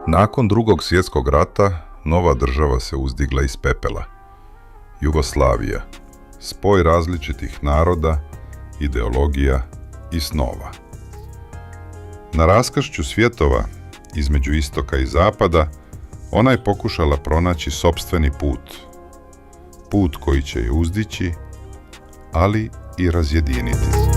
Nakon Drugog svjetskog rata, nova država se uzdigla iz pepela. Jugoslavija, spoj različitih naroda, ideologija i snova. Na raskršću svjetova, između istoka i zapada, ona je pokušala pronaći sopstveni put. Put koji će je uzdići, ali i razjediniti.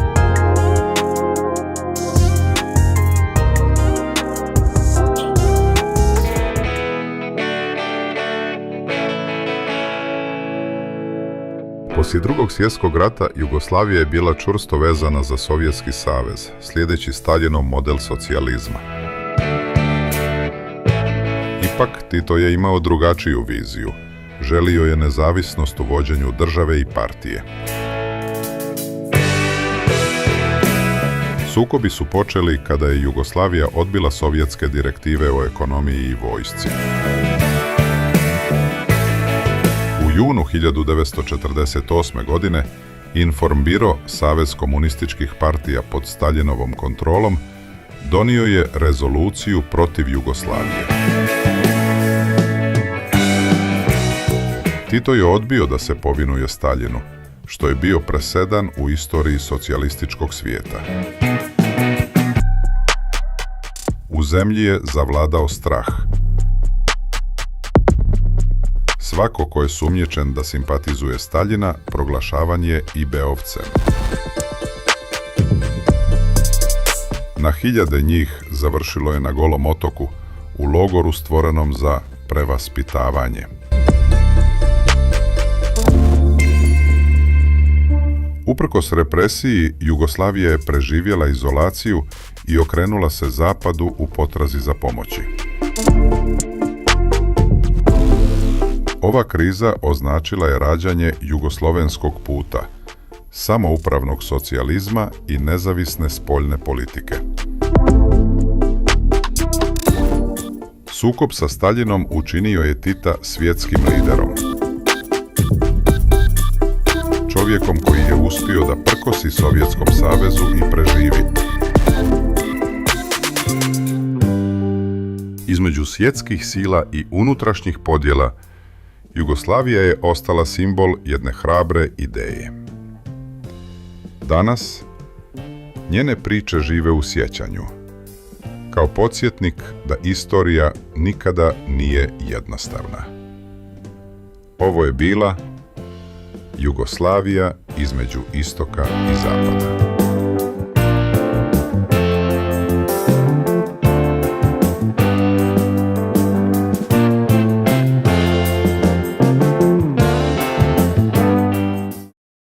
Poslije Drugog svjetskog rata Jugoslavija je bila čvrsto vezana za Sovjetski savez, slijedeći Staljinov model socijalizma. Ipak, Tito je imao drugačiju viziju. Želio je nezavisnost u vođenju države i partije. Sukobi su počeli kada je Jugoslavija odbila sovjetske direktive o ekonomiji i vojsci. U junu 1948. godine Informbiro, Savez komunističkih partija pod Staljinovom kontrolom, donio je rezoluciju protiv Jugoslavije. Tito je odbio da se povinuje Staljinu, što je bio presedan u istoriji socijalističkog svijeta. U zemlji je zavladao strah. Svako ko je sumnjičen da simpatizuje Staljina, proglašavan je IB-ovcem. Na hiljade njih završilo je na Golom otoku, u logoru stvorenom za prevaspitavanje. Uprkos represiji, Jugoslavija je preživjela izolaciju i okrenula se zapadu u potrazi za pomoći. Ova kriza označila je rađanje jugoslovenskog puta, samoupravnog socijalizma i nezavisne spoljne politike. Sukob sa Staljinom učinio je Tita svjetskim liderom. Čovjekom koji je uspio da prkosi Sovjetskom savezu i preživi. Između svjetskih sila i unutrašnjih podjela, Jugoslavija je ostala simbol jedne hrabre ideje. Danas, njene priče žive u sjećanju, kao podsjetnik da istorija nikada nije jednostavna. Ovo je bila Jugoslavija između istoka i zapada.